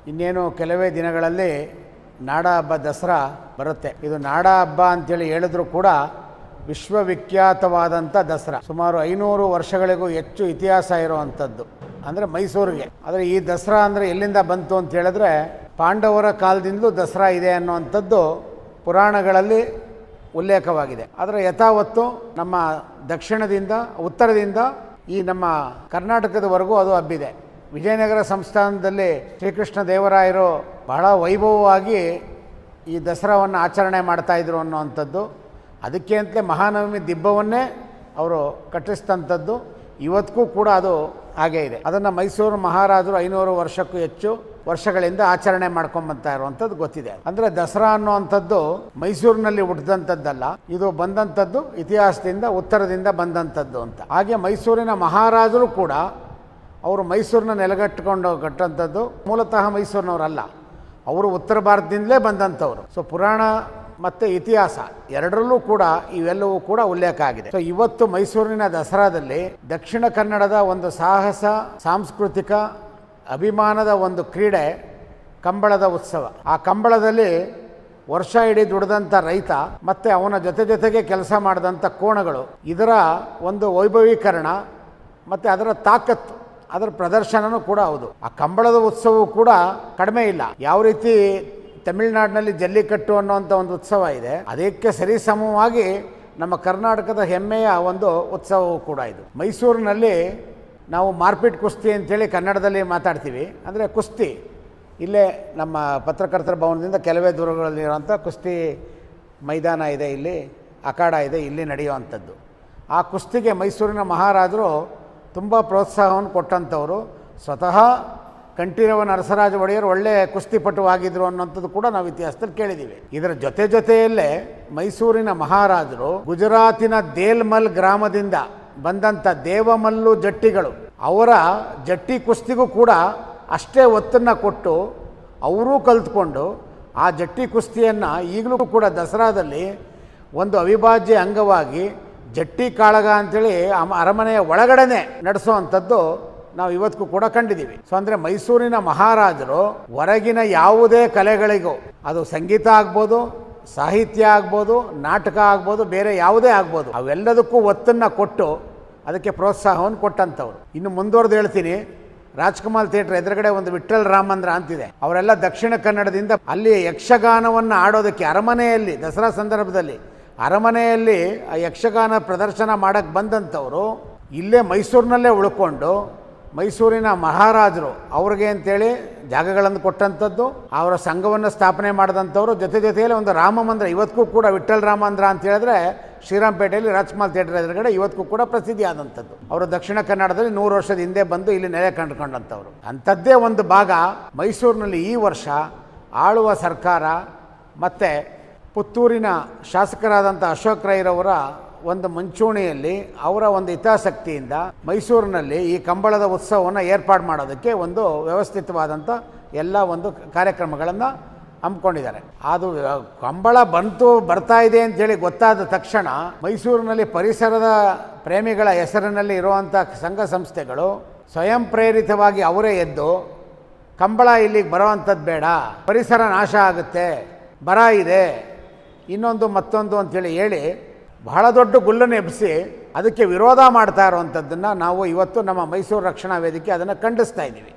ಇನ್ನೇನು ಕೆಲವೇ ದಿನಗಳಲ್ಲಿ ನಾಡ ಹಬ್ಬ ದಸರಾ ಬರುತ್ತೆ. ಇದು ನಾಡ ಹಬ್ಬ ಅಂತೇಳಿ ಹೇಳಿದ್ರು ಕೂಡ ವಿಶ್ವವಿಖ್ಯಾತವಾದಂಥ ದಸರಾ. ಸುಮಾರು 500 ವರ್ಷಗಳಿಗೂ ಹೆಚ್ಚು ಇತಿಹಾಸ ಇರುವಂಥದ್ದು ಅಂದರೆ ಮೈಸೂರಿಗೆ. ಆದರೆ ಈ ದಸರಾ ಅಂದರೆ ಎಲ್ಲಿಂದ ಬಂತು ಅಂತ ಹೇಳಿದ್ರೆ ಪಾಂಡವರ ಕಾಲದಿಂದಲೂ ದಸರಾ ಇದೆ ಅನ್ನುವಂಥದ್ದು ಪುರಾಣಗಳಲ್ಲಿ ಉಲ್ಲೇಖವಾಗಿದೆ. ಆದರೆ ಯಥಾವತ್ತು ನಮ್ಮ ದಕ್ಷಿಣದಿಂದ ಉತ್ತರದಿಂದ ಈ ನಮ್ಮ ಕರ್ನಾಟಕದವರೆಗೂ ಅದು ಹಬ್ಬಿದೆ. ವಿಜಯನಗರ ಸಂಸ್ಥಾನದಲ್ಲಿ ಶ್ರೀಕೃಷ್ಣ ದೇವರಾಯರು ಬಹಳ ವೈಭವವಾಗಿ ಈ ದಸರಾವನ್ನು ಆಚರಣೆ ಮಾಡ್ತಾಯಿದ್ರು ಅನ್ನೋವಂಥದ್ದು. ಅದಕ್ಕೆ ಅಂತಲೇ ಮಹಾನವಮಿ ದಿಬ್ಬವನ್ನೇ ಅವರು ಕಟ್ಟಿಸಿದಂಥದ್ದು. ಇವತ್ತಿಗೂ ಕೂಡ ಅದು ಹಾಗೇ ಇದೆ. ಅದನ್ನು ಮೈಸೂರು ಮಹಾರಾಜರು 500 ವರ್ಷಕ್ಕೂ ಹೆಚ್ಚು ವರ್ಷಗಳಿಂದ ಆಚರಣೆ ಮಾಡ್ಕೊಂಬಂತಾ ಇರುವಂಥದ್ದು ಗೊತ್ತಿದೆ. ಅಂದರೆ ದಸರಾ ಅನ್ನುವಂಥದ್ದು ಮೈಸೂರಿನಲ್ಲಿ ಹುಟ್ಟಿದಂಥದ್ದಲ್ಲ, ಇದು ಬಂದಂಥದ್ದು ಇತಿಹಾಸದಿಂದ ಉತ್ತರದಿಂದ ಬಂದಂಥದ್ದು ಅಂತ. ಹಾಗೆ ಮೈಸೂರಿನ ಮಹಾರಾಜರು ಕೂಡ ಅವರು ಮೈಸೂರನ್ನ ನೆಲಗಟ್ಟಿಕೊಂಡು ಕಟ್ಟಂಥದ್ದು ಮೂಲತಃ ಮೈಸೂರಿನವರಲ್ಲ, ಅವರು ಉತ್ತರ ಭಾರತದಿಂದಲೇ ಬಂದಂಥವ್ರು. ಸೊ ಪುರಾಣ ಮತ್ತು ಇತಿಹಾಸ ಎರಡರಲ್ಲೂ ಕೂಡ ಇವೆಲ್ಲವೂ ಕೂಡ ಉಲ್ಲೇಖ ಆಗಿದೆ. ಸೊ ಇವತ್ತು ಮೈಸೂರಿನ ದಸರಾದಲ್ಲಿ ದಕ್ಷಿಣ ಕನ್ನಡದ ಒಂದು ಸಾಹಸ, ಸಾಂಸ್ಕೃತಿಕ ಅಭಿಮಾನದ ಒಂದು ಕ್ರೀಡೆ ಕಂಬಳದ ಉತ್ಸವ. ಆ ಕಂಬಳದಲ್ಲಿ ವರ್ಷ ಇಡೀ ದುಡಿದಂಥ ರೈತ ಮತ್ತು ಅವನ ಜೊತೆಗೆ ಕೆಲಸ ಮಾಡಿದಂಥ ಕೋಣಗಳು, ಇದರ ಒಂದು ವೈಭವೀಕರಣ ಮತ್ತು ಅದರ ತಾಕತ್ತು, ಅದರ ಪ್ರದರ್ಶನವೂ ಕೂಡ ಹೌದು. ಆ ಕಂಬಳದ ಉತ್ಸವವು ಕೂಡ ಕಡಿಮೆ ಇಲ್ಲ. ಯಾವ ರೀತಿ ತಮಿಳುನಾಡಿನಲ್ಲಿ ಜಲ್ಲಿಕಟ್ಟು ಅನ್ನುವಂಥ ಒಂದು ಉತ್ಸವ ಇದೆ, ಅದಕ್ಕೆ ಸರಿಸಮವಾಗಿ ನಮ್ಮ ಕರ್ನಾಟಕದ ಹೆಮ್ಮೆಯ ಒಂದು ಉತ್ಸವವೂ ಕೂಡ ಇದು. ಮೈಸೂರಿನಲ್ಲಿ ನಾವು ಮಾರ್ಪಿಟ್ ಕುಸ್ತಿ ಅಂತೇಳಿ ಕನ್ನಡದಲ್ಲಿ ಮಾತಾಡ್ತೀವಿ. ಅಂದರೆ ಕುಸ್ತಿ ಇಲ್ಲೇ ನಮ್ಮ ಪತ್ರಕರ್ತರ ಭವನದಿಂದ ಕೆಲವೇ ದೂರಗಳಲ್ಲಿರುವಂಥ ಕುಸ್ತಿ ಮೈದಾನ ಇದೆ, ಇಲ್ಲಿ ಅಖಾಡ ಇದೆ, ಇಲ್ಲಿ ನಡೆಯುವಂಥದ್ದು. ಆ ಕುಸ್ತಿಗೆ ಮೈಸೂರಿನ ಮಹಾರಾಜರು ತುಂಬ ಪ್ರೋತ್ಸಾಹವನ್ನು ಕೊಟ್ಟಂಥವರು. ಸ್ವತಃ ಕಂಠೀರವ ನರಸರಾಜ ಒಡೆಯರು ಒಳ್ಳೆಯ ಕುಸ್ತಿಪಟುವಾಗಿದ್ದರು ಅನ್ನೋಂಥದ್ದು ಕೂಡ ನಾವು ಇತಿಹಾಸದಲ್ಲಿ ಕೇಳಿದ್ದೀವಿ. ಇದರ ಜೊತೆಯಲ್ಲೇ ಮೈಸೂರಿನ ಮಹಾರಾಜರು ಗುಜರಾತಿನ ದೇಲ್ಮಲ್ ಗ್ರಾಮದಿಂದ ಬಂದಂಥ ದೇವಮಲ್ಲು ಜಟ್ಟಿಗಳು, ಅವರ ಜಟ್ಟಿ ಕುಸ್ತಿಗೂ ಕೂಡ ಅಷ್ಟೇ ಒತ್ತನ್ನು ಕೊಟ್ಟು ಅವರೂ ಕಲ್ತ್ಕೊಂಡು ಆ ಜಟ್ಟಿ ಕುಸ್ತಿಯನ್ನು ಈಗಲೂ ಕೂಡ ದಸರಾದಲ್ಲಿ ಒಂದು ಅವಿಭಾಜ್ಯ ಅಂಗವಾಗಿ ಜಟ್ಟಿ ಕಾಳಗ ಅಂಥೇಳಿ ಅರಮನೆಯ ಒಳಗಡೆನೆ ನಡೆಸೋವಂಥದ್ದು ನಾವು ಇವತ್ತಿಗೂ ಕೂಡ ಕಂಡಿದ್ದೀವಿ. ಸೊ ಅಂದರೆ ಮೈಸೂರಿನ ಮಹಾರಾಜರು ಹೊರಗಿನ ಯಾವುದೇ ಕಲೆಗಳಿಗೂ, ಅದು ಸಂಗೀತ ಆಗ್ಬೋದು, ಸಾಹಿತ್ಯ ಆಗ್ಬೋದು, ನಾಟಕ ಆಗ್ಬೋದು, ಬೇರೆ ಯಾವುದೇ ಆಗ್ಬೋದು, ಅವೆಲ್ಲದಕ್ಕೂ ಒತ್ತನ್ನು ಕೊಟ್ಟು ಅದಕ್ಕೆ ಪ್ರೋತ್ಸಾಹವನ್ನು ಕೊಟ್ಟಂಥವ್ರು. ಇನ್ನು ಮುಂದುವರೆದು ಹೇಳ್ತೀನಿ, ರಾಜ್ಕುಮಾರ್ ಥಿಯೇಟ್ರ್ ಎದುರುಗಡೆ ಒಂದು ವಿಠ್ಠಲ್ ರಾಮಂದ್ರ ಅಂತಿದೆ. ಅವರೆಲ್ಲ ದಕ್ಷಿಣ ಕನ್ನಡದಿಂದ ಅಲ್ಲಿ ಯಕ್ಷಗಾನವನ್ನು ಆಡೋದಕ್ಕೆ ಅರಮನೆಯಲ್ಲಿ ದಸರಾ ಸಂದರ್ಭದಲ್ಲಿ ಅರಮನೆಯಲ್ಲಿ ಆ ಯಕ್ಷಗಾನ ಪ್ರದರ್ಶನ ಮಾಡೋಕ್ಕೆ ಬಂದಂಥವರು ಇಲ್ಲೇ ಮೈಸೂರಿನಲ್ಲೇ ಉಳ್ಕೊಂಡು ಮೈಸೂರಿನ ಮಹಾರಾಜರು ಅವ್ರಿಗೆ ಅಂತೇಳಿ ಜಾಗಗಳನ್ನು ಕೊಟ್ಟಂಥದ್ದು, ಅವರ ಸಂಘವನ್ನು ಸ್ಥಾಪನೆ ಮಾಡಿದಂಥವ್ರು. ಜೊತೆಯಲ್ಲಿ ಒಂದು ರಾಮ ಮಂದಿರ ಇವತ್ತಿಗೂ ಕೂಡ ವಿಠ್ಠಲ್ ರಾಮಂದ್ರ ಅಂತ ಹೇಳಿದ್ರೆ ಶ್ರೀರಾಮ್ಪೇಟೆಯಲ್ಲಿ ರಾಜ್ಕುಮಾರ್ ಥಿಯೇಟರ್ ಎದುರುಗಡೆ ಇವತ್ತಿಗೂ ಕೂಡ ಪ್ರಸಿದ್ಧಿ ಆದಂಥದ್ದು. ಅವರು ದಕ್ಷಿಣ ಕನ್ನಡದಲ್ಲಿ 100 ವರ್ಷದ ಹಿಂದೆ ಬಂದು ಇಲ್ಲಿ ನೆಲೆ ಕಂಡುಕೊಂಡಂಥವ್ರು. ಅಂಥದ್ದೇ ಒಂದು ಭಾಗ ಮೈಸೂರಿನಲ್ಲಿ ಈ ವರ್ಷ ಆಳುವ ಸರ್ಕಾರ ಮತ್ತು ಪುತ್ತೂರಿನ ಶಾಸಕರಾದಂಥ ಅಶೋಕ್ ರೈರವರ ಒಂದು ಮುಂಚೂಣಿಯಲ್ಲಿ ಅವರ ಒಂದು ಹಿತಾಸಕ್ತಿಯಿಂದ ಮೈಸೂರಿನಲ್ಲಿ ಈ ಕಂಬಳದ ಉತ್ಸವವನ್ನು ಏರ್ಪಾಡು ಮಾಡೋದಕ್ಕೆ ಒಂದು ವ್ಯವಸ್ಥಿತವಾದಂಥ ಎಲ್ಲ ಒಂದು ಕಾರ್ಯಕ್ರಮಗಳನ್ನು ಹಮ್ಮಿಕೊಂಡಿದ್ದಾರೆ. ಅದು ಕಂಬಳ ಬರ್ತಾ ಇದೆ ಅಂಥೇಳಿ ಗೊತ್ತಾದ ತಕ್ಷಣ ಮೈಸೂರಿನಲ್ಲಿ ಪರಿಸರದ ಪ್ರೇಮಿಗಳ ಹೆಸರಿನಲ್ಲಿ ಇರುವಂಥ ಸಂಘ ಸಂಸ್ಥೆಗಳು ಸ್ವಯಂ ಪ್ರೇರಿತವಾಗಿ ಅವರೇ ಎದ್ದು ಕಂಬಳ ಇಲ್ಲಿಗೆ ಬರೋವಂಥದ್ದು ಬೇಡ, ಪರಿಸರ ನಾಶ ಆಗುತ್ತೆ, ಬರ ಇದೆ, ಇನ್ನೊಂದು ಮತ್ತೊಂದು ಅಂಥೇಳಿ ಹೇಳಿ ಬಹಳ ದೊಡ್ಡ ಗುಲ್ಲನ್ನು ಎಬ್ಬಿಸಿ ಅದಕ್ಕೆ ವಿರೋಧ ಮಾಡ್ತಾ ಇರುವಂಥದ್ದನ್ನು ನಾವು ಇವತ್ತು ನಮ್ಮ ಮೈಸೂರು ರಕ್ಷಣಾ ವೇದಿಕೆ ಅದನ್ನು ಖಂಡಿಸ್ತಾ ಇದ್ದೀವಿ.